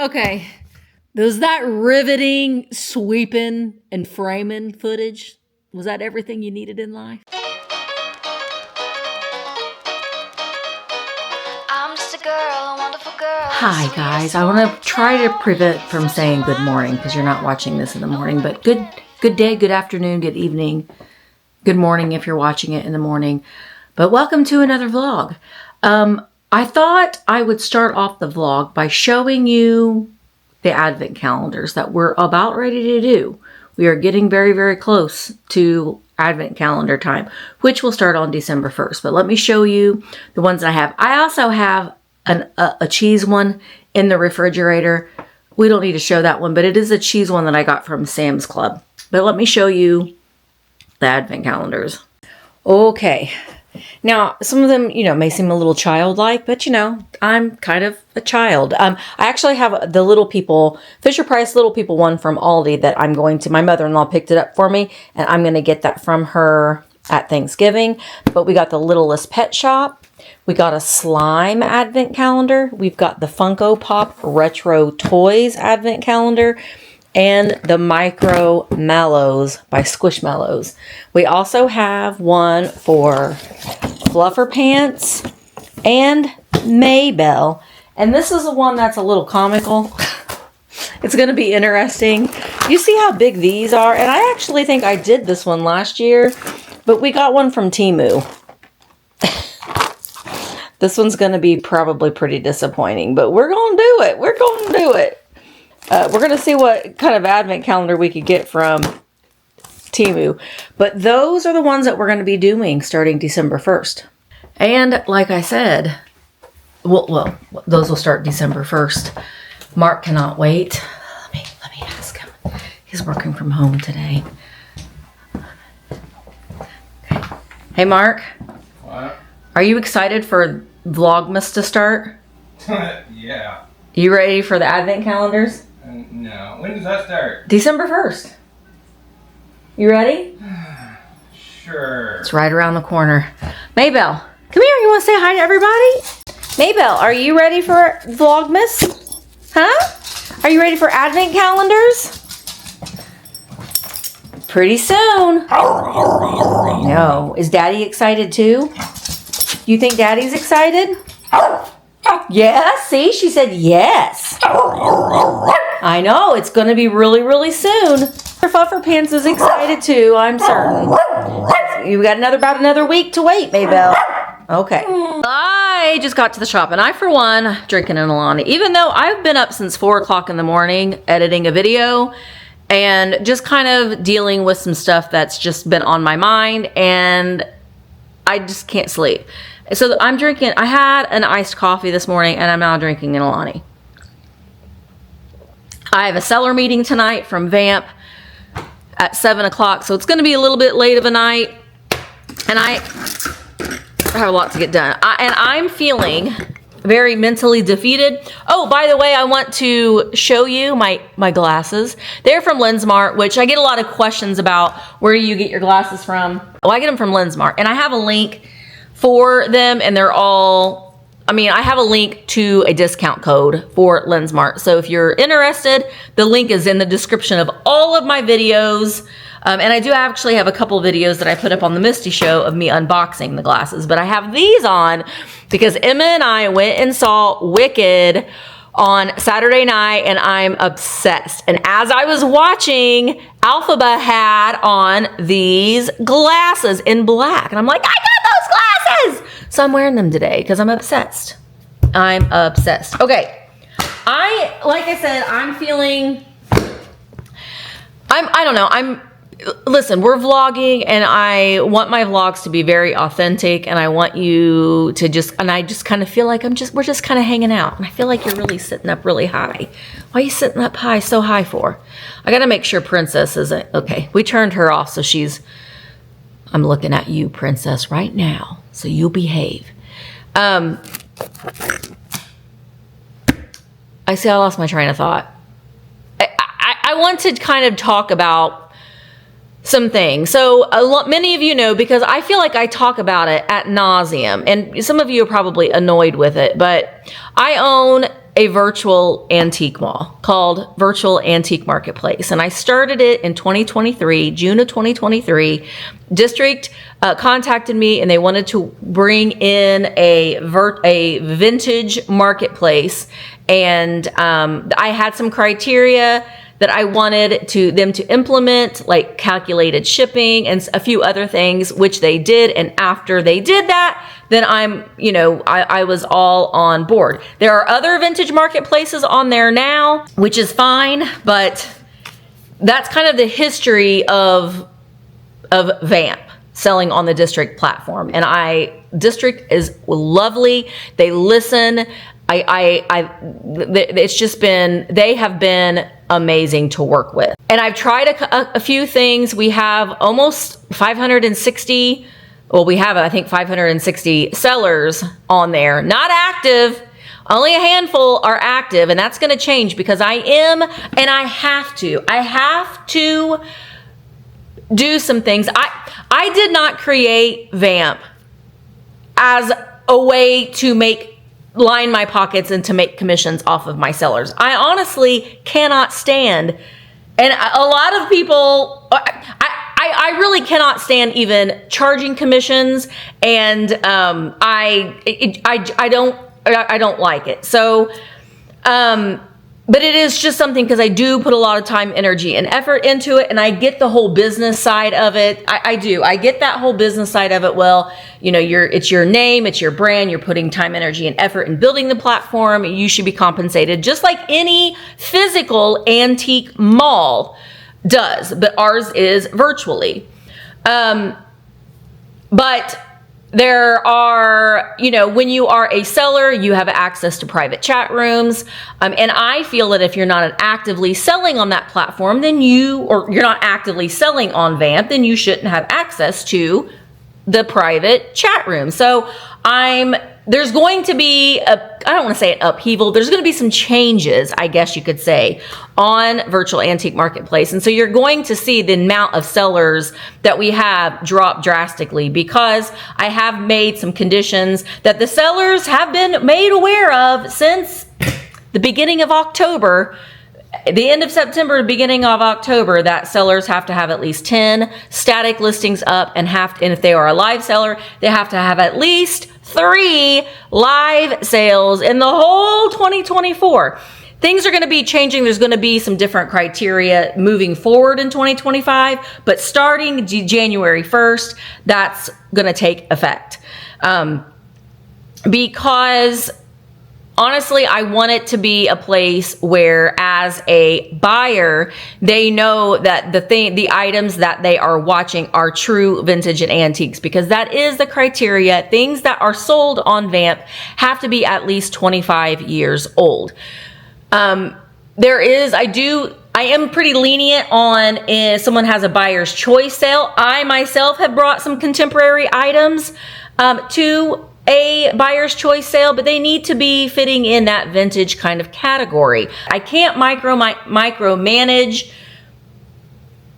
Okay, was that riveting, sweeping, and framing footage? Was that everything you needed in life? I'm just a girl, a wonderful girl. Hi guys, I want to try to prevent from saying good morning because you're not watching this in the morning, but good day, good afternoon, good evening, good morning if you're watching it in the morning. But welcome to another vlog. I thought I would start off the vlog by showing you the advent calendars that we're about ready to do. We are getting very, very close to advent calendar time, which will start on December 1st. But let me show you the ones I have. I also have a cheese one in the refrigerator. We don't need to show that one, but it is a cheese one that I got from Sam's Club. But let me show you the advent calendars. Okay. Now, some of them, may seem a little childlike, but I'm kind of a child. I actually have the Little People, Fisher-Price Little People one from Aldi that I'm going to, my mother-in-law picked it up for me, and I'm going to get that from her at Thanksgiving. But we got the Littlest Pet Shop. We got a slime advent calendar. We've got the Funko Pop Retro Toys advent calendar. And the Micro Mallows by Squishmallows. We also have one for Fluffer Pants and Maybelle. And this is the one that's a little comical. It's going to be interesting. You see how big these are? And I actually think I did this one last year, but we got one from Temu. This one's going to be probably pretty disappointing, but we're going to do it. We're going to do it. We're going to see what kind of advent calendar we could get from Temu. But those are the ones that we're going to be doing starting December 1st. And like I said, well, those will start December 1st. Mark cannot wait. Let me ask him. He's working from home today. Okay. Hey, Mark. What? Are you excited for Vlogmas to start? Yeah. You ready for the advent calendars? No. When does that start? December 1st. You ready? Sure. It's right around the corner. Maybelle, come here. You want to say hi to everybody? Maybelle, are you ready for Vlogmas? Huh? Are you ready for advent calendars? Pretty soon. I know. Is Daddy excited too? You think Daddy's excited? Yeah, see? She said yes. I know. It's going to be really, really soon. Fluffer Pants is excited too, I'm certain. You got about another week to wait, Maybelle. Okay. I just got to the shop, and I, for one, drinking an Alani. Even though I've been up since 4 o'clock in the morning editing a video and just kind of dealing with some stuff that's just been on my mind, and I just can't sleep. So I'm drinking, I had an iced coffee this morning, and I'm now drinking an Alani. I have a seller meeting tonight from Vamp at 7 o'clock, so it's going to be a little bit late of a night, and I have a lot to get done. And I'm feeling very mentally defeated. Oh, by the way, I want to show you my glasses. They're from Lensmart, which I get a lot of questions about where you get your glasses from. Oh, I get them from Lensmart, and I have a link for them, and they're all, I have a link to a discount code for Lensmart. So if you're interested, the link is in the description of all of my videos. And I do actually have a couple of videos that I put up on the Misty Show of me unboxing the glasses. But I have these on because Emma and I went and saw Wicked on Saturday night, and I'm obsessed. And as I was watching, Alphaba had on these glasses in black. And I'm like, I got those glasses! So I'm wearing them today because I'm obsessed. I'm obsessed. Okay. Like I said, I'm feeling, I don't know. Listen, we're vlogging, and I want my vlogs to be very authentic, and I want you to I just kind of feel like we're just kind of hanging out, and I feel like you're really sitting up really high. Why are you sitting up so high for? I got to make sure Princess isn't, okay, we turned her off, so I'm looking at you, Princess, right now, so you behave. I lost my train of thought. I want to kind of talk about some things. So many of you know, because I feel like I talk about it ad nauseum, and some of you are probably annoyed with it, but I own a virtual antique mall called Virtual Antique Marketplace. And I started it in 2023, June of 2023. District contacted me and they wanted to bring in a vintage marketplace. And I had some criteria that I wanted them to implement, like calculated shipping and a few other things, which they did. And after they did that, then I was all on board. There are other vintage marketplaces on there now, which is fine, but that's kind of the history of Vamp selling on the District platform. And District is lovely. They listen. It's just been, they have been amazing to work with. And I've tried a few things. We have almost 560, well, we have, I think, 560 sellers on there, not active. Only a handful are active, and that's going to change because I have to do some things. I did not create Vamp as a way to line my pockets and to make commissions off of my sellers. I honestly cannot stand, and a lot of people, I really cannot stand even charging commissions, and I don't like it. So, but it is just something, because I do put a lot of time, energy, and effort into it, and I get the whole business side of it. I do. I get that whole business side of it. Well, it's your name, it's your brand, you're putting time, energy, and effort in building the platform. You should be compensated just like any physical antique mall does, but ours is virtually. But there are, when you are a seller, you have access to private chat rooms. And I feel that if you're not actively selling on that platform, then you're not actively selling on Vamp, then you shouldn't have access to the private chat room. So there's going to be I don't want to say an upheaval. There's going to be some changes, I guess you could say, on Virtual Antique Marketplace. And so you're going to see the amount of sellers that we have drop drastically, because I have made some conditions that the sellers have been made aware of since the beginning of October. The end of September, beginning of October, that sellers have to have at least 10 static listings up, and if they are a live seller, they have to have at least 3 live sales in the whole 2024. Things are going to be changing. There's going to be some different criteria moving forward in 2025, but starting January 1st, that's going to take effect. Because honestly, I want it to be a place where, as a buyer, they know that the items that they are watching are true vintage and antiques, because that is the criteria. Things that are sold on Vamp have to be at least 25 years old. I am pretty lenient on if someone has a buyer's choice sale. I myself have brought some contemporary items to a buyer's choice sale, but they need to be fitting in that vintage kind of category. I can't micromanage,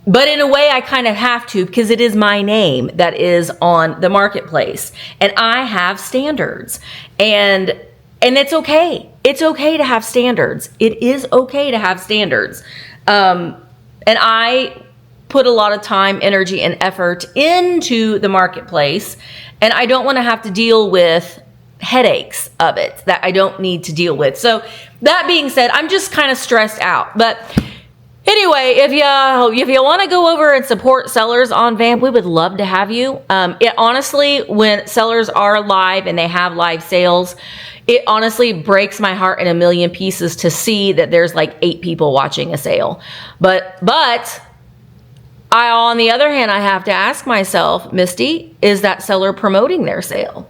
but in a way I kind of have to, because it is my name that is on the marketplace, and I have standards, and it's okay. It's okay to have standards. It is okay to have standards. And I put a lot of time, energy, and effort into the marketplace, and I don't want to have to deal with headaches of it that I don't need to deal with. So that being said, I'm just kind of stressed out. But anyway, if you want to go over and support sellers on Vamp, we would love to have you. It honestly, when sellers are live and they have live sales, it honestly breaks my heart in a million pieces to see that there's like 8 people watching a sale. But on the other hand, I have to ask myself, Misty, is that seller promoting their sale?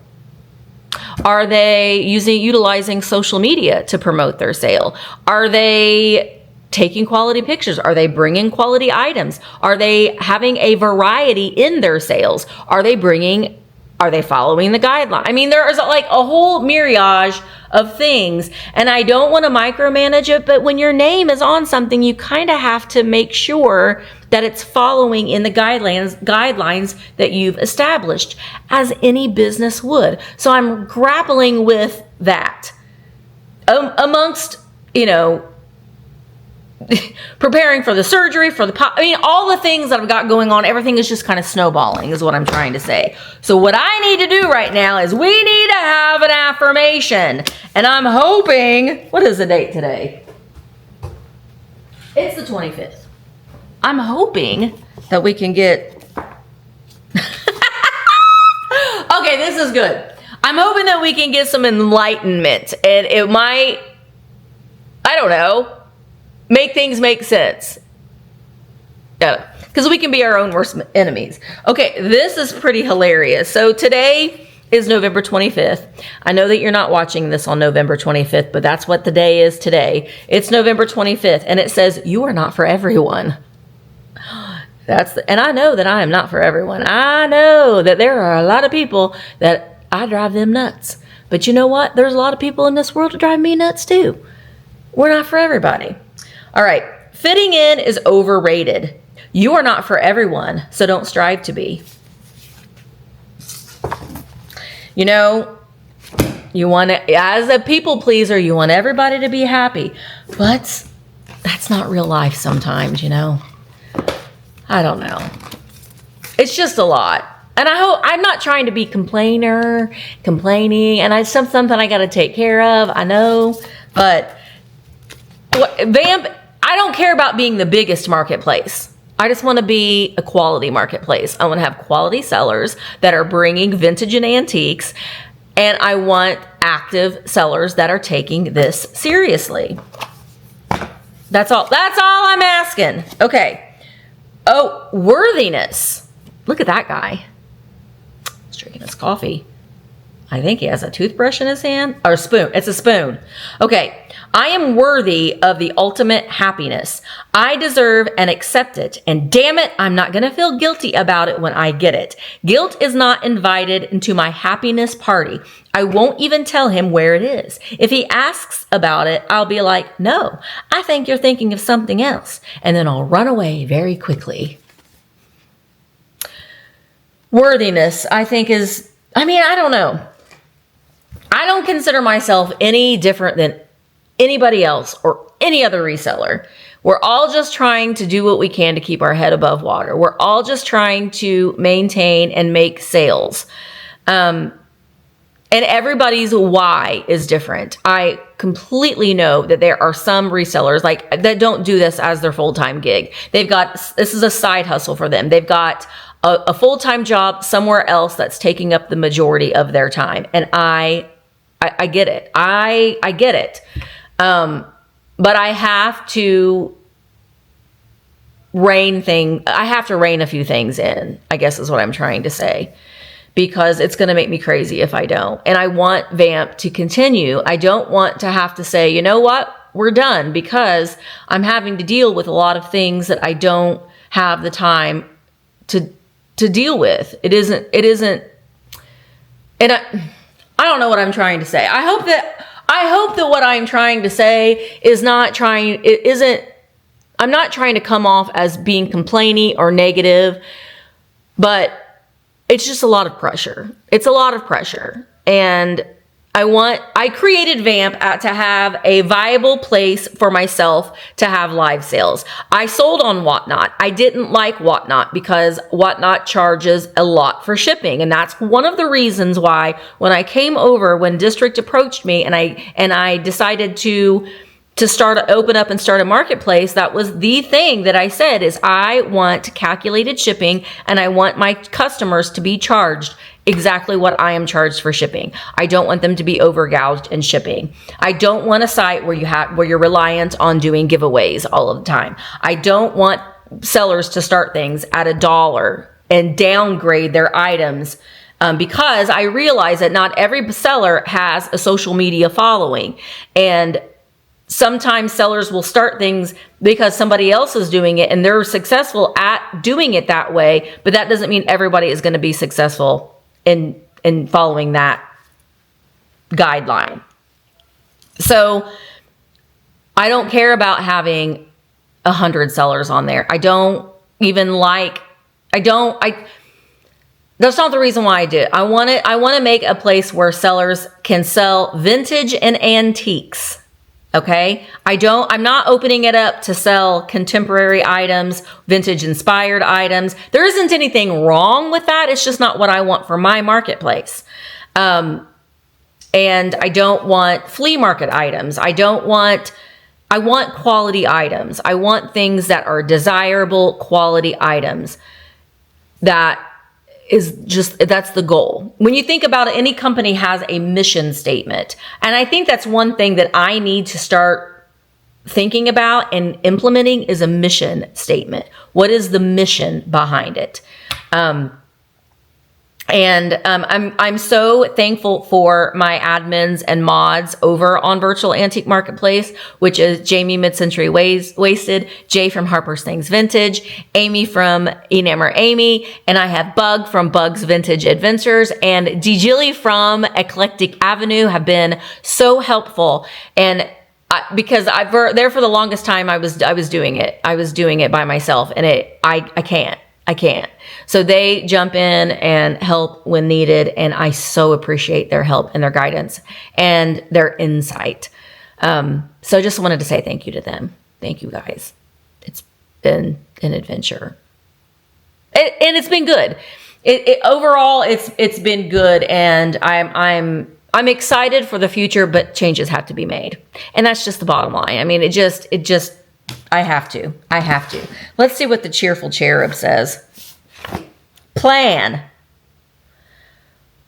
Are they utilizing social media to promote their sale? Are they taking quality pictures? Are they bringing quality items? Are they having a variety in their sales? Are they following the guideline? I mean, there is like a whole myriad of things, and I don't want to micromanage it, but when your name is on something, you kind of have to make sure that it's following in the guidelines that you've established, as any business would. So I'm grappling with that. amongst, preparing for the surgery, all the things that I've got going on, everything is just kind of snowballing is what I'm trying to say. So what I need to do right now is we need to have an affirmation. And I'm hoping, what is the date today? It's the 25th. I'm hoping that we can get, okay, this is good. I'm hoping that we can get some enlightenment, and it might, I don't know, make things make sense. Yeah, because we can be our own worst enemies. Okay, this is pretty hilarious. So today is November 25th. I know that you're not watching this on November 25th, but that's what the day is today. It's November 25th, and it says, you are not for everyone. And I know that I am not for everyone. I know that there are a lot of people that I drive them nuts. But you know what? There's a lot of people in this world that drive me nuts too. We're not for everybody. All right. Fitting in is overrated. You are not for everyone, so don't strive to be. You want to, as a people pleaser, you want everybody to be happy. But that's not real life sometimes, I don't know. It's just a lot. And I'm not trying to be complaining, and it's something I got to take care of. I know, but Vamp, I don't care about being the biggest marketplace. I just want to be a quality marketplace. I want to have quality sellers that are bringing vintage and antiques, and I want active sellers that are taking this seriously. That's all I'm asking. Okay. Oh, worthiness. Look at that guy. He's drinking his coffee. I think he has a toothbrush in his hand. Or a spoon. It's a spoon. Okay. I am worthy of the ultimate happiness. I deserve and accept it. And damn it, I'm not going to feel guilty about it when I get it. Guilt is not invited into my happiness party. I won't even tell him where it is. If he asks about it, I'll be like, no, I think you're thinking of something else. And then I'll run away very quickly. Worthiness, I think I don't know. I don't consider myself any different than anybody else or any other reseller. We're all just trying to do what we can to keep our head above water. We're all just trying to maintain and make sales. And everybody's why is different. I completely know that there are some resellers that don't do this as their full-time gig. This is a side hustle for them. They've got a full-time job somewhere else that's taking up the majority of their time. And I get it. I get it. But I have to rein a few things in, I guess is what I'm trying to say, because it's going to make me crazy if I don't. And I want Vamp to continue. I don't want to have to say, you know what, we're done, because I'm having to deal with a lot of things that I don't have the time to deal with. It isn't, and I don't know what I'm trying to say. I hope that what I'm trying to say I'm not trying to come off as being complaining or negative, but it's just a lot of pressure. It's a lot of pressure. And I created Vamp to have a viable place for myself to have live sales. I sold on Whatnot. I didn't like Whatnot because Whatnot charges a lot for shipping. And that's one of the reasons why when I came over, when District approached me and I decided to open up and start a marketplace, that was the thing that I said is I want calculated shipping and I want my customers to be charged exactly what I am charged for shipping. I don't want them to be overgouged in shipping. I don't want a site where you're reliant on doing giveaways all of the time. I don't want sellers to start things at $1 and downgrade their items because I realize that not every seller has a social media following, and sometimes sellers will start things because somebody else is doing it and they're successful at doing it that way, but that doesn't mean everybody is going to be successful in following that guideline. So I don't care about having 100 sellers on there. That's not the reason why I do it. I want to make a place where sellers can sell vintage and antiques. Okay. I'm not opening it up to sell contemporary items, vintage inspired items. There isn't anything wrong with that. It's just not what I want for my marketplace. And I don't want flea market items. I want quality items. I want things that are desirable quality items. That's the goal. When you think about it, any company has a mission statement. And I think that's one thing that I need to start thinking about and implementing is a mission statement. What is the mission behind it? I'm so thankful for my admins and mods over on Virtual Antique Marketplace, which is Jamie Mid-Century Wasted, Jay from Harper's Things Vintage, Amy from Enamor Amy, and I have Bug from Bug's Vintage Adventures, and DeJilly from Eclectic Avenue have been so helpful. And because there for the longest time I was doing it. I was doing it by myself, and I can't. So they jump in and help when needed. And I so appreciate their help and their guidance and their insight. So I just wanted to say thank you to them. Thank you guys. It's been an adventure. And it's been good. Overall, it's been good. And I'm excited for the future, but changes have to be made. And that's just the bottom line. I mean, I have to. Let's see what the Cheerful Cherub says. Plan.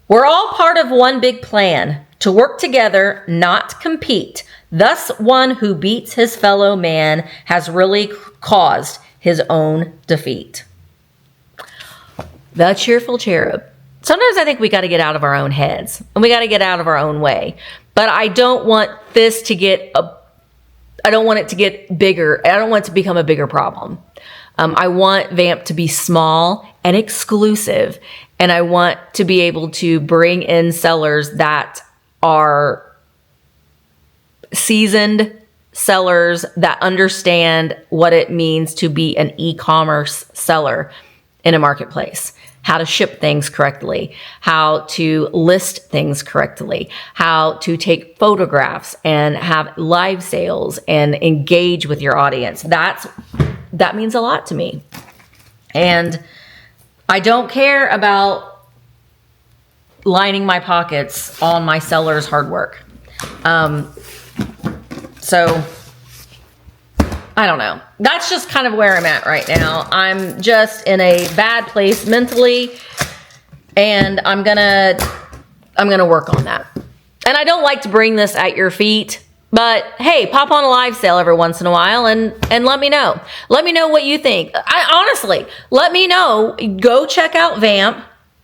We're all part of one big plan to work together, not compete. Thus, one who beats his fellow man has really caused his own defeat. The Cheerful Cherub. Sometimes I think we got to get out of our own heads and we got to get out of our own way. But I don't want this to I don't want it to get bigger. I don't want it to become a bigger problem. I want Vamp to be small and exclusive. And I want to be able to bring in sellers that are seasoned sellers that understand what it means to be an e-commerce seller in a marketplace. How to ship things correctly, how to list things correctly, how to take photographs and have live sales and engage with your audience. That means a lot to me. And I don't care about lining my pockets on my seller's hard work. So I don't know. That's just kind of where I'm at right now. I'm just in a bad place mentally, and I'm gonna work on that. And I don't like to bring this at your feet, but hey, pop on a live sale every once in a while and let me know. Let me know what you think. Honestly, let me know. Go check out Vamp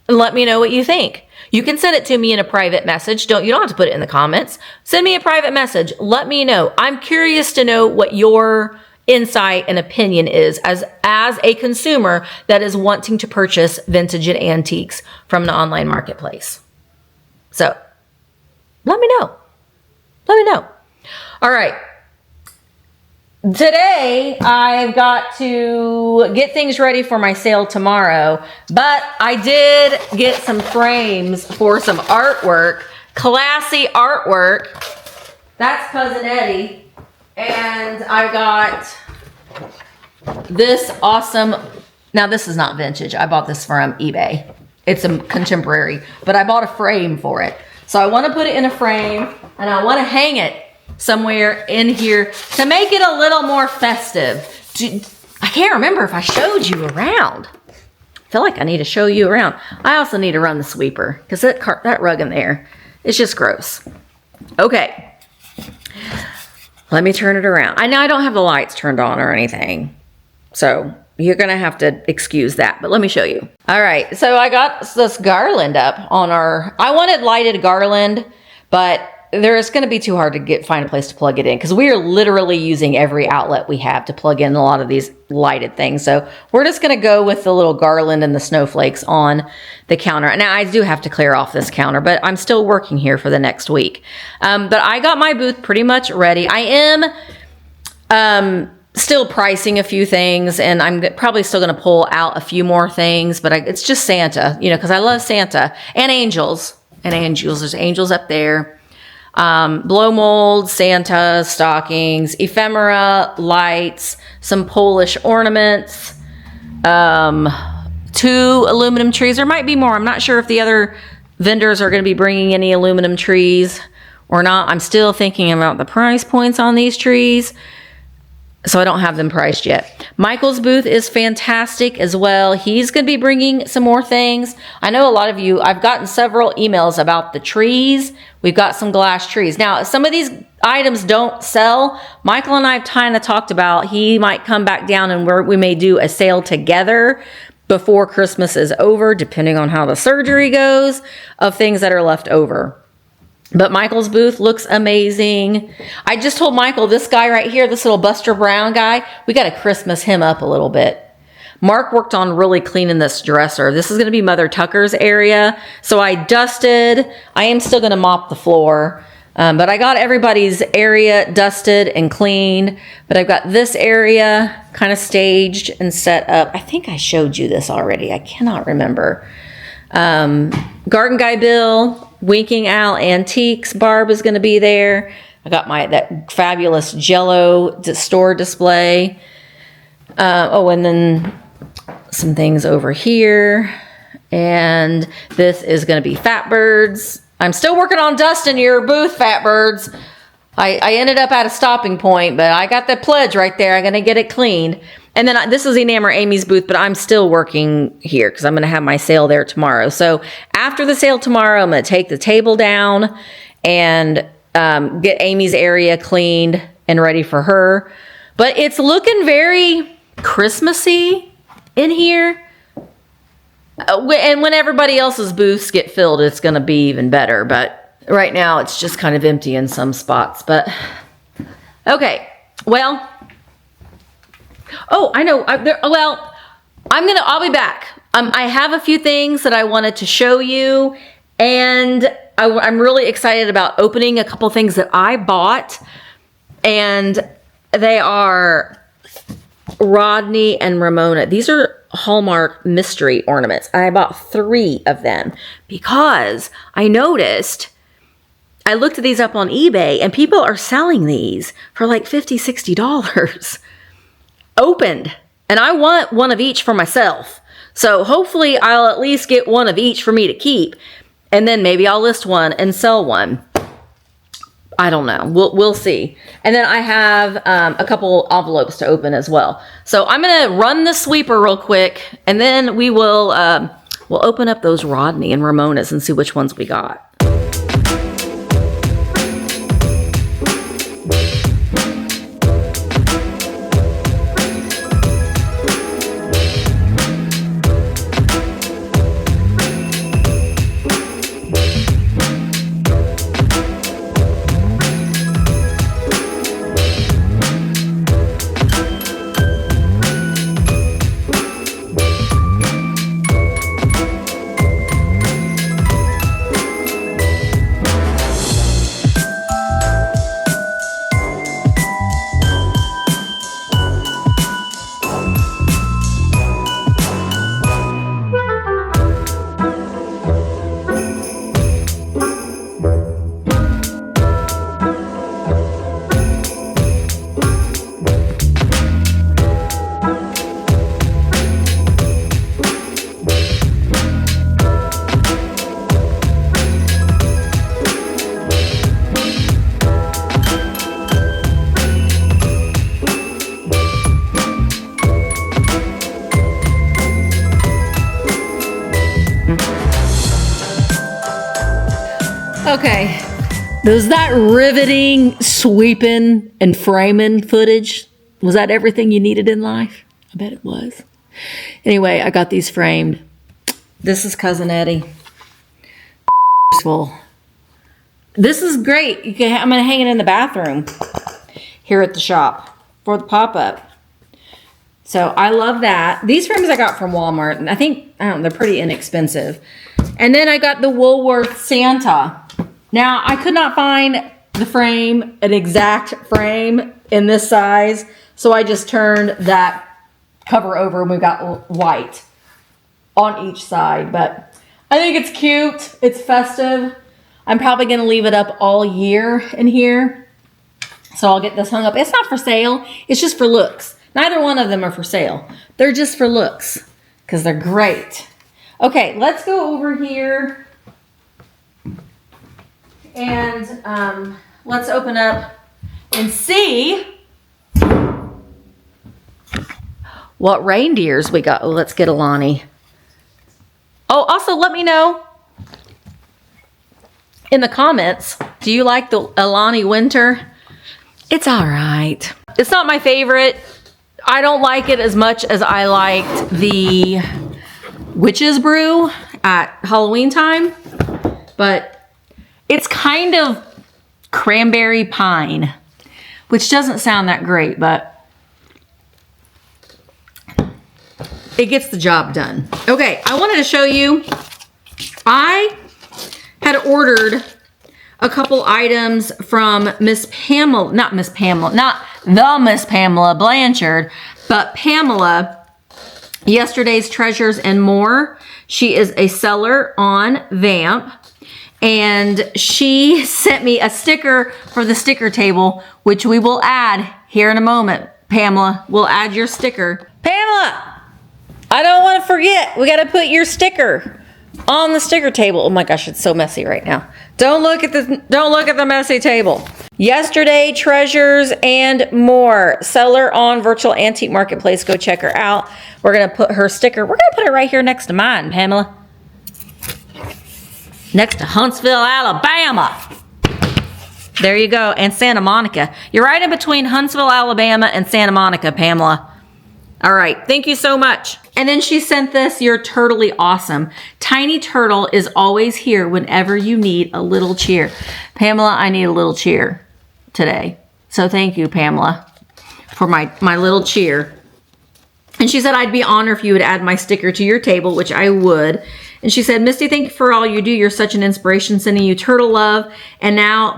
and let me know what you think. You can send it to me in a private message. You don't have to put it in the comments. Send me a private message. Let me know. I'm curious to know what your insight and opinion is as a consumer that is wanting to purchase vintage and antiques from an online marketplace. So let me know. All right. Today, I've got to get things ready for my sale tomorrow, but I did get some frames for some artwork, classy artwork. That's Cousin Eddie. And I got this awesome, now this is not vintage. I bought this from eBay. It's a contemporary, but I bought a frame for it. So I want to put it in a frame and I want to hang it somewhere in here to make it a little more festive. I can't remember if I showed you around. I feel like I need to show you around. I also need to run the sweeper because that rug in there is just gross. Okay. Let me turn it around. I know I don't have the lights turned on or anything, so you're going to have to excuse that, but let me show you. All right, so I got this garland up on I wanted lighted garland, but it's going to be too hard to find a place to plug it in because we are literally using every outlet we have to plug in a lot of these lighted things. So we're just going to go with the little garland and the snowflakes on the counter. Now I do have to clear off this counter, but I'm still working here for the next week. But I got my booth pretty much ready. I am still pricing a few things, and I'm probably still going to pull out a few more things, but it's just Santa, you know, because I love Santa and angels. And angels. There's angels up there. Blow mold, Santa, stockings, ephemera, lights, some Polish ornaments, 2 aluminum trees. There might be more. I'm not sure if the other vendors are going to be bringing any aluminum trees or not. I'm still thinking about the price points on these trees, so I don't have them priced yet. Michael's booth is fantastic as well. He's going to be bringing some more things. I know a lot of you, I've gotten several emails about the trees. We've got some glass trees. Now, some of these items don't sell. Michael and I have kind of talked about he might come back down and we may do a sale together before Christmas is over, depending on how the surgery goes, of things that are left over. But Michael's booth looks amazing. I just told Michael, this guy right here, this little Buster Brown guy, we got to Christmas him up a little bit. Mark worked on really cleaning this dresser. This is going to be Mother Tucker's area. So I dusted. I am still going to mop the floor. But I got everybody's area dusted and cleaned. But I've got this area kind of staged and set up. I think I showed you this already. I cannot remember. Garden Guy Bill, Winking Owl Antiques, Barb is going to be there. I got that fabulous Jello store display. And then some things over here. And this is going to be Fatbirds. I'm still working on dusting your booth, Fatbirds. I ended up at a stopping point, but I got the pledge right there. I'm going to get it cleaned. And then this is Enamor Amy's booth, but I'm still working here because I'm going to have my sale there tomorrow. So after the sale tomorrow, I'm going to take the table down and get Amy's area cleaned and ready for her. But it's looking very Christmassy in here. And when everybody else's booths get filled, it's going to be even better. But right now, it's just kind of empty in some spots. But okay, well... Oh, I know. I'll be back. I have a few things that I wanted to show you, and I'm really excited about opening a couple things that I bought, and they are Rodney and Ramona. These are Hallmark mystery ornaments. I bought 3 of them because I noticed, I looked at these up on eBay, and people are selling these for like $50, $60. Opened, and I want one of each for myself. So hopefully I'll at least get one of each for me to keep, and then maybe I'll list one and sell one. I don't know. We'll see. And then I have a couple envelopes to open as well. So I'm gonna run the sweeper real quick, and then we'll open up those Rodney and Ramonas and see which ones we got. Okay. Was that riveting, sweeping, and framing footage? Was that everything you needed in life? I bet it was. Anyway, I got these framed. This is Cousin Eddie. Full. This is great. I'm going to hang it in the bathroom here at the shop for the pop-up. So I love that. These frames I got from Walmart, and I don't know, they're pretty inexpensive. And then I got the Woolworth Santa. Now, I could not find the frame, an exact frame in this size. So I just turned that cover over and we've got white on each side. But I think it's cute. It's festive. I'm probably going to leave it up all year in here. So I'll get this hung up. It's not for sale. It's just for looks. Neither one of them are for sale. They're just for looks because they're great. Okay, let's go over here and let's open up and see what reindeers we got. Oh, let's get Alani. Oh, also let me know in the comments, do you like the Alani winter? It's all right. It's not my favorite. I don't like it as much as I liked the Witch's Brew at Halloween time, but it's kind of cranberry pine, which doesn't sound that great, but it gets the job done. Okay, I wanted to show you, I had ordered a couple items from not the Miss Pamela Blanchard, but Pamela, Yesterday's Treasures and More. She is a seller on Vamp, and she sent me a sticker for the sticker table, which we will add here in a moment. Pamela, we'll add your sticker. Pamela, I don't want to forget. We got to put your sticker on the sticker table. Oh my gosh, it's so messy right now. Don't look at the messy table. Yesterday Treasures and More, seller on Virtual Antique Marketplace. Go check her out. We're gonna put her sticker. We're gonna put it right here next to mine, Pamela. Next to Huntsville, Alabama. There you go, and Santa Monica. You're right in between Huntsville, Alabama, and Santa Monica, Pamela. All right, thank you so much. And then she sent this, you're totally awesome. Tiny Turtle is always here whenever you need a little cheer. Pamela, I need a little cheer today. So thank you, Pamela, for my little cheer. And she said, I'd be honored if you would add my sticker to your table, which I would. And she said, Misty, thank you for all you do. You're such an inspiration, sending you turtle love. And now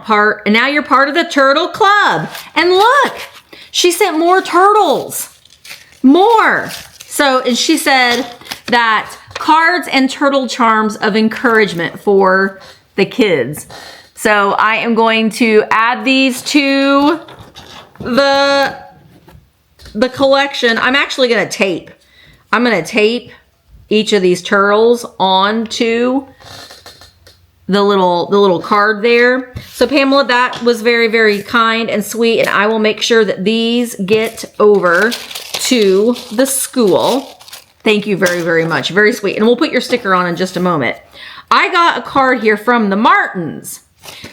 you're part of the Turtle Club. And look, she sent more turtles. More. So, and she said that cards and turtle charms of encouragement for the kids. So I am going to add these to the collection. I'm actually going to tape. I'm going to tape each of these turtles onto the little card there. So Pamela, that was very, very kind and sweet, and I will make sure that these get over to the school. Thank you very, very much. Very sweet. And we'll put your sticker on in just a moment. I got a card here from the Martins.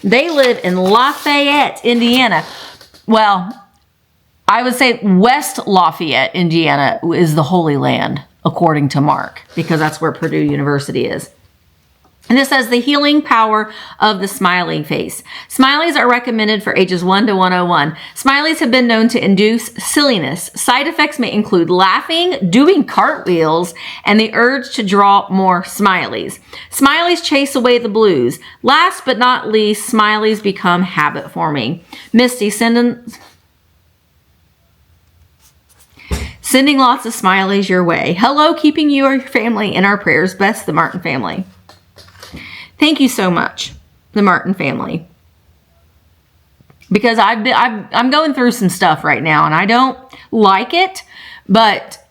They live in Lafayette, Indiana. Well, I would say West Lafayette, Indiana is the Holy Land, according to Mark, because that's where Purdue University is. And this says the healing power of the smiley face. Smileys are recommended for ages 1 to 101. Smileys have been known to induce silliness. Side effects may include laughing, doing cartwheels, and the urge to draw more smileys. Smileys chase away the blues. Last but not least, smileys become habit forming. Misty, sending lots of smileys your way. Hello, keeping you or your family in our prayers. Best, the Martin family. Thank you so much, the Martin family. Because I'm going through some stuff right now, and I don't like it, but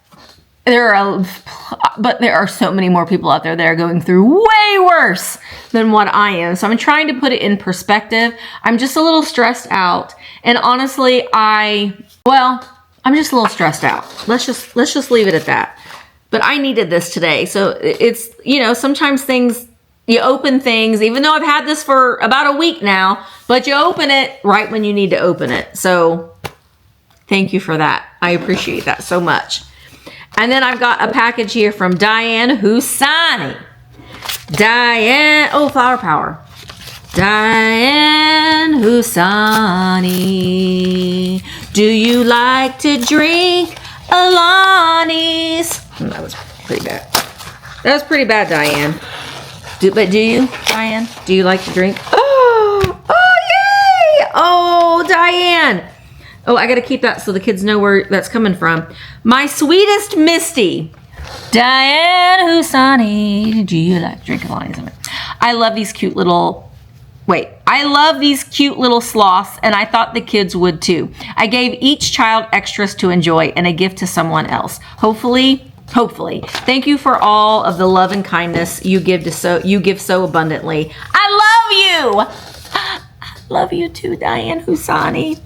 there are so many more people out there that are going through way worse than what I am. So I'm trying to put it in perspective. I'm just a little stressed out, and honestly, I'm just a little stressed out. Let's just leave it at that. But I needed this today, so it's, sometimes you open things, even though I've had this for about a week now, but you open it right when you need to open it. So thank you for that. I appreciate that so much. And then I've got a package here from Diane Husani. Flower Power. Diane Husani. Do you like to drink Alani's? That was pretty bad. That was pretty bad, Diane. But do you, Diane? Do you like to drink? Oh, yay! Oh, Diane. Oh, I got to keep that so the kids know where that's coming from. My sweetest Misty. Diane Husani. Do you like drinking Lonnie's? I love these cute little... I love these cute little sloths, and I thought the kids would too. I gave each child extras to enjoy and a gift to someone else. Hopefully. Thank you for all of the love and kindness you give so abundantly. I love you. I love you too, Diane Husani.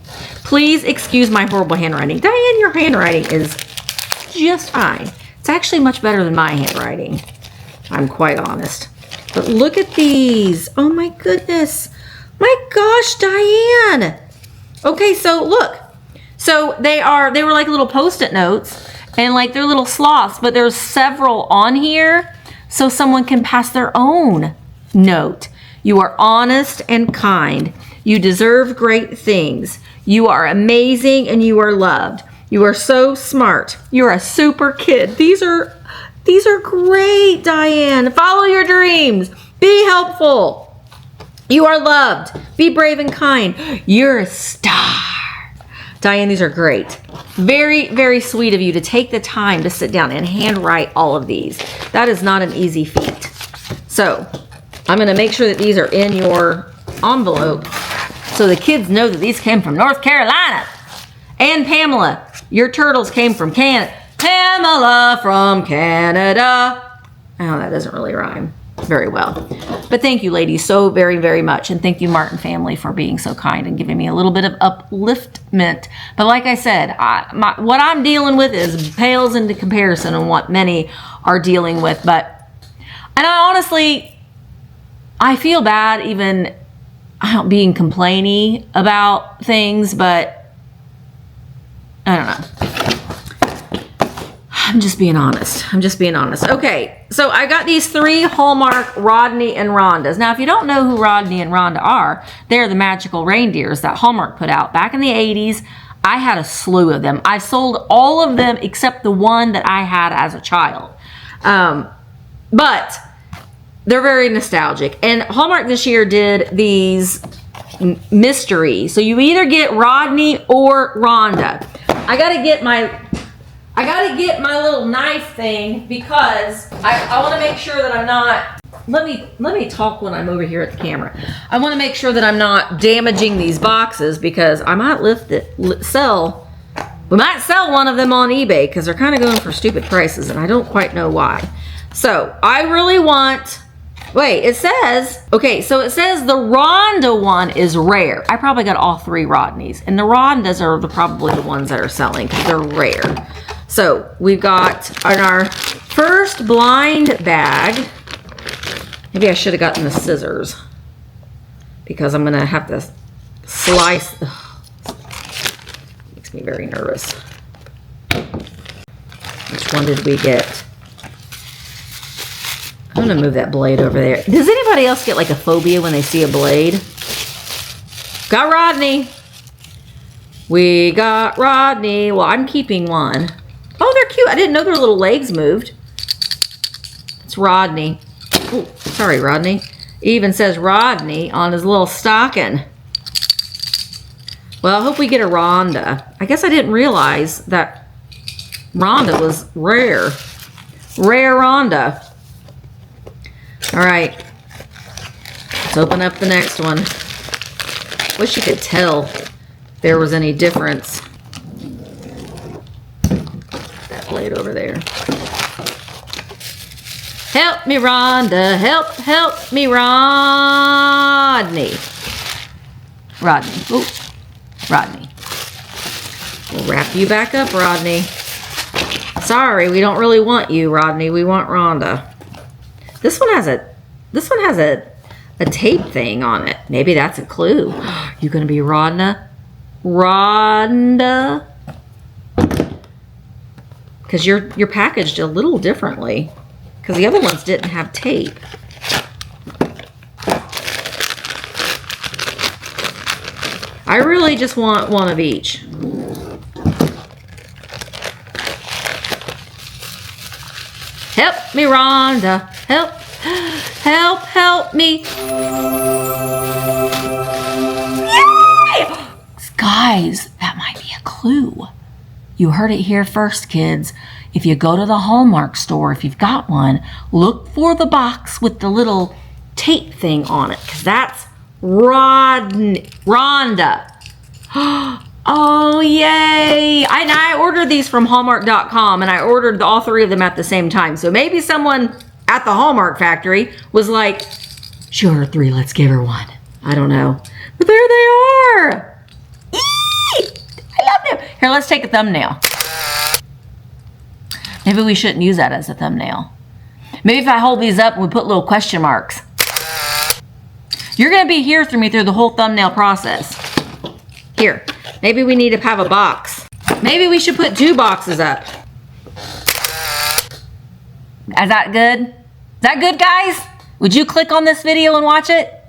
Please excuse my horrible handwriting. Diane, your handwriting is just fine. It's actually much better than my handwriting. I'm quite honest. But look at these. Oh my goodness. My gosh, Diane. Okay, so look. So they were like little Post-it notes and like they're little sloths, but there's several on here so someone can pass their own note. You are honest and kind. You deserve great things. You are amazing and you are loved. You are so smart. You're a super kid. These are great, Diane. Follow your dreams. Be helpful. You are loved. Be brave and kind. You're a star. Diane, these are great. Very, very sweet of you to take the time to sit down and handwrite all of these. That is not an easy feat. So I'm going to make sure that these are in your envelope so the kids know that these came from North Carolina. And Pamela, your turtles came from Canada. Pamela from Canada. Oh, that doesn't really rhyme very well. But thank you, ladies, so very, very much. And thank you, Martin family, for being so kind and giving me a little bit of upliftment. But like I said, what I'm dealing with is pales into comparison on what many are dealing with. And I honestly, I feel bad even being complainy about things, but I don't know. I'm just being honest. Okay, so I got these 3 Hallmark Rodney and Rhondas. Now, if you don't know who Rodney and Rhonda are, they're the magical reindeers that Hallmark put out. Back in the 80s, I had a slew of them. I sold all of them except the one that I had as a child. But they're very nostalgic. And Hallmark this year did these mystery. So you either get Rodney or Rhonda. I gotta get my little knife thing because I want to make sure that I'm not. Let me talk when I'm over here at the camera. I want to make sure that I'm not damaging these boxes because I might sell. We might sell one of them on eBay because they're kind of going for stupid prices and I don't quite know why. So I really want. Wait, it says, okay, so it says the Rhonda one is rare. I probably got all 3 Rodneys. And the Rhondas are probably the ones that are selling because they're rare. So we've got in our first blind bag, maybe I should have gotten the scissors because I'm going to have to slice. Ugh, makes me very nervous. Which one did we get? I'm going to move that blade over there. Does anybody else get like a phobia when they see a blade? Got Rodney. We got Rodney. Well, I'm keeping one. Oh, they're cute. I didn't know their little legs moved. It's Rodney. Oh, sorry, Rodney. It even says Rodney on his little stocking. Well, I hope we get a Rhonda. I guess I didn't realize that Rhonda was rare. Rare Rhonda. All right, let's open up the next one. Wish you could tell if there was any difference. That blade over there. Help me, Rhonda. Help me, Rodney. Rodney. Ooh, Rodney. We'll wrap you back up, Rodney. Sorry, we don't really want you, Rodney. We want Rhonda. This one has a tape thing on it. Maybe that's a clue. You gonna be Rhonda? Rhonda? Because you're packaged a little differently. Because the other ones didn't have tape. I really just want one of each. Help me, Rhonda. Help me. Yay! Guys, that might be clue. You heard it here first, kids. If you go to the Hallmark store, if you've got one, look for the box with the little tape thing on it, because that's Rhonda. Oh, yay. I ordered these from Hallmark.com, and I ordered all three of them at the same time. So maybe someone at the Hallmark factory was like, she ordered 3, let's give her 1. I don't know. But there they are. Eee! I love them. Here, let's take a thumbnail. Maybe we shouldn't use that as a thumbnail. Maybe if I hold these up and we put little question marks. You're going to be here through me through the whole thumbnail process. Here, maybe we need to have a box. Maybe we should put 2 boxes up. Is that good? Is that good, guys? Would you click on this video and watch it?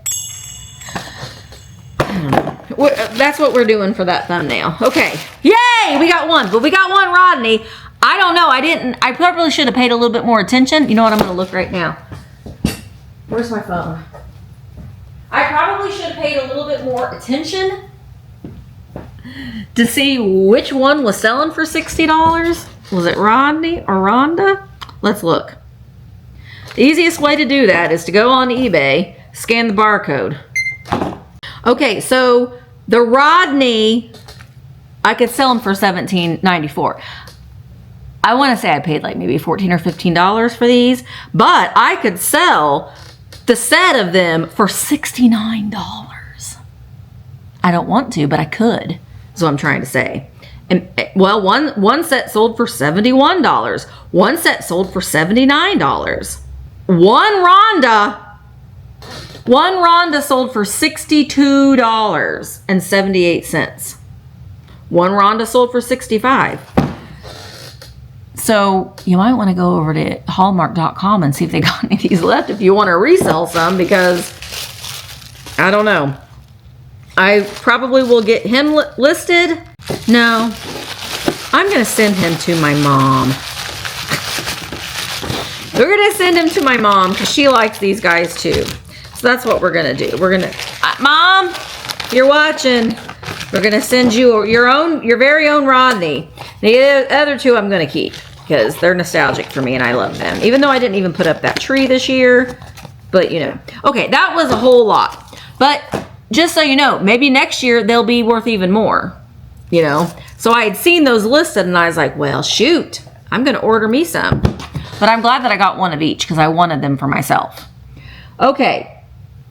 That's what we're doing for that thumbnail. Okay. Yay! We got 1, but we got 1 Rodney. I don't know. I probably should have paid a little bit more attention. You know what? I'm going to look right now. Where's my phone? I probably should have paid a little bit more attention to see which one was selling for $60. Was it Rodney or Rhonda? Let's look. The easiest way to do that is to go on eBay, scan the barcode. Okay, so the Rodney, I could sell them for $17.94. I want to say I paid like maybe $14 or $15 for these, but I could sell the set of them for $69. I don't want to, but I could, is what I'm trying to say. And well, one set sold for $71. One set sold for $79. One Rhonda sold for $62.78. One Rhonda sold for $65. So you might want to go over to Hallmark.com and see if they got any of these left if you want to resell some, because I don't know. I probably will get him listed. No, I'm going to send him to my mom. We're going to send him to my mom because she likes these guys too. So that's what we're going to do. We're going to, Mom, if you're watching, we're going to send you your very own Rodney. The other 2 I'm going to keep because they're nostalgic for me and I love them. Even though I didn't even put up that tree this year, but you know. Okay, that was a whole lot. But just so you know, maybe next year they'll be worth even more, you know. So I had seen those listed and I was like, well, shoot, I'm going to order me some. But I'm glad that I got 1 of each because I wanted them for myself. Okay,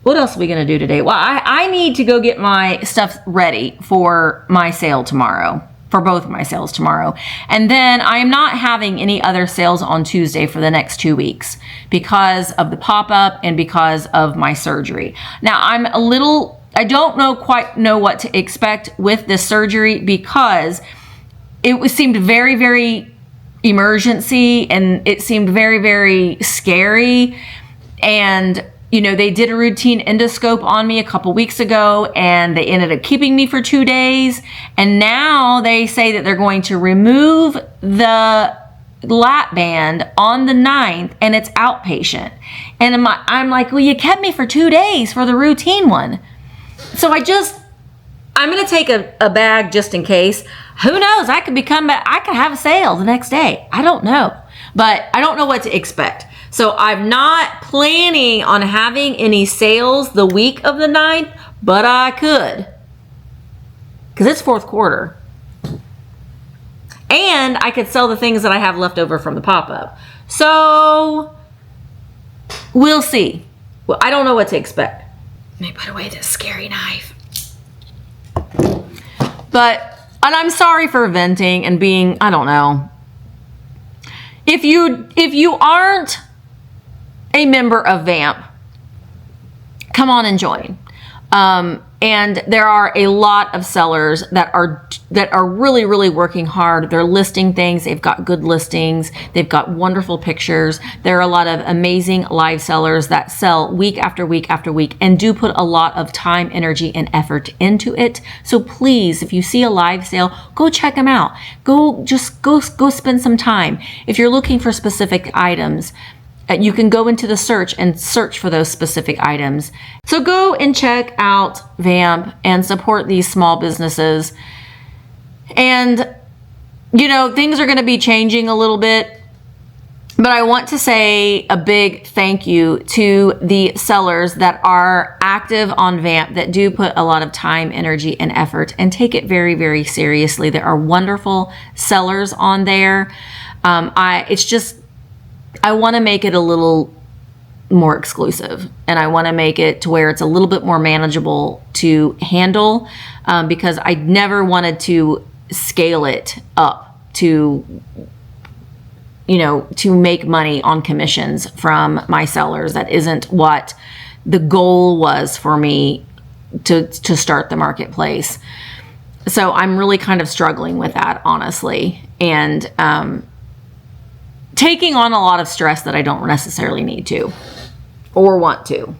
what else are we going to do today? Well, I need to go get my stuff ready for my sale tomorrow, for both my sales tomorrow. And then I am not having any other sales on Tuesday for the next 2 weeks because of the pop-up and because of my surgery. Now, I don't quite know what to expect with this surgery because it seemed very, very emergency and it seemed very, very scary. And, you know, they did a routine endoscope on me a couple weeks ago and they ended up keeping me for 2 days. And now they say that they're going to remove the lap band on the 9th and it's outpatient. And I'm like, well, you kept me for 2 days for the routine one. So I'm going to take a bag just in case. Who knows? I could have a sale the next day. I don't know. But I don't know what to expect. So I'm not planning on having any sales the week of the 9th, but I could. Because it's 4th quarter. And I could sell the things that I have left over from the pop-up. So we'll see. Well, I don't know what to expect. Let me put away this scary knife. And I'm sorry for venting and being, I don't know. If you aren't a member of VAMP, come on and join. And there are a lot of sellers that are really, really working hard. They're listing things. They've got good listings. They've got wonderful pictures. There are a lot of amazing live sellers that sell week after week after week and do put a lot of time, energy, and effort into it. So please, if you see a live sale, go check them out. Go spend some time. If you're looking for specific items, you can go into the search and search for those specific items. So go and check out VAMP and support these small businesses And, you know, things are going to be changing a little bit. But I want to say a big thank you to the sellers that are active on Vamp, that do put a lot of time, energy, and effort and take it very, very seriously. There are wonderful sellers on there. I want to make it a little more exclusive, and I want to make it to where it's a little bit more manageable to handle, because I never wanted to scale it up to, you know, to make money on commissions from my sellers. That isn't what the goal was for me to start the marketplace. So I'm really kind of struggling with that, honestly, and taking on a lot of stress that I don't necessarily need to or want to.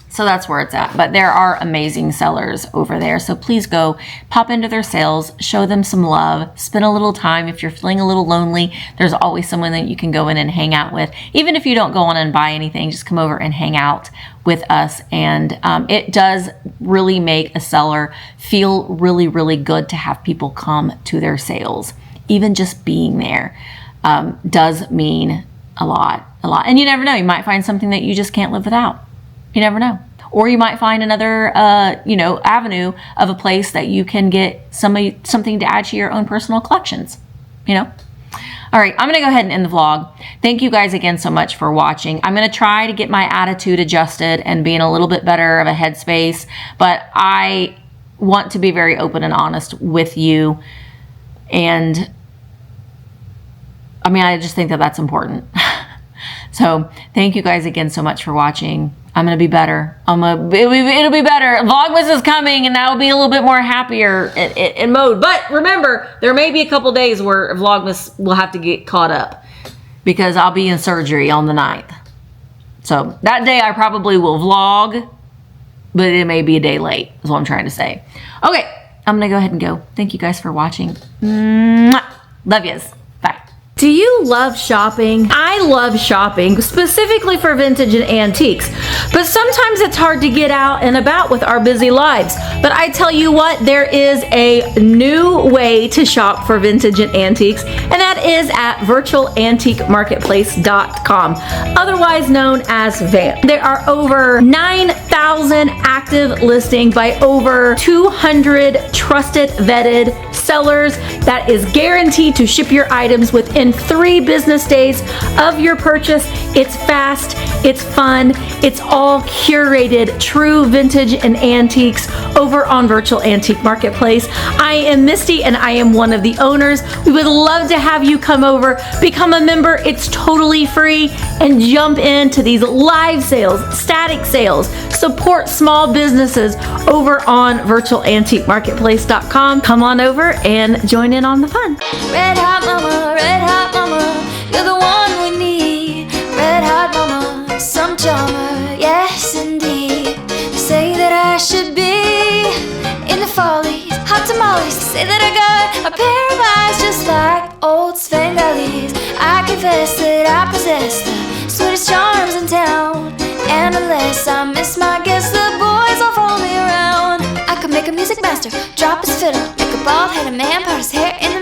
So that's where it's at. But there are amazing sellers over there. So please go pop into their sales, show them some love, spend a little time. If you're feeling a little lonely, there's always someone that you can go in and hang out with. Even if you don't go on and buy anything, just come over and hang out with us. And it does really make a seller feel really, really good to have people come to their sales. Even just being there does mean a lot. And you never know. You might find something that you just can't live without. You never know. Or you might find another, avenue of a place that you can get something to add to your own personal collections, you know? All right, I'm going to go ahead and end the vlog. Thank you guys again so much for watching. I'm going to try to get my attitude adjusted and be in a little bit better of a headspace, but I want to be very open and honest with you. And I mean, I just think that that's important. So thank you guys again so much for watching. I'm going to be better. It'll be better. Vlogmas is coming, and I will be a little bit more happier in mode. But remember, there may be a couple days where Vlogmas will have to get caught up because I'll be in surgery on the 9th. So that day I probably will vlog, but it may be a day late is what I'm trying to say. Okay, I'm going to go ahead and go. Thank you guys for watching. Mwah. Love yous. Bye. Do you love shopping? I love shopping, specifically for vintage and antiques. But sometimes it's hard to get out and about with our busy lives. But I tell you what, there is a new way to shop for vintage and antiques, and that is at virtualantiquemarketplace.com, otherwise known as VAMP. There are over 9,000 active listings by over 200 trusted, vetted sellers that is guaranteed to ship your items within 3 business days of your purchase. It's fast, it's fun, it's all curated true vintage and antiques over on Virtual Antique Marketplace. I am Misty and I am one of the owners. We would love to have you come over, become a member. It's totally free, and jump into these live sales, static sales, support small businesses over on virtualantiquemarketplace.com. Come on over and join in on the fun. Red hot mama, you're the one we need. Red hot mama, some charmer, yes indeed. They say that I should be in the follies, hot tamales. They say that I got a pair of eyes just like old Svengali. I confess that I possess the sweetest charms in town, and unless I miss my guess, the boys all follow me around. I could make a music master drop his fiddle, make a bald-headed man part his hair in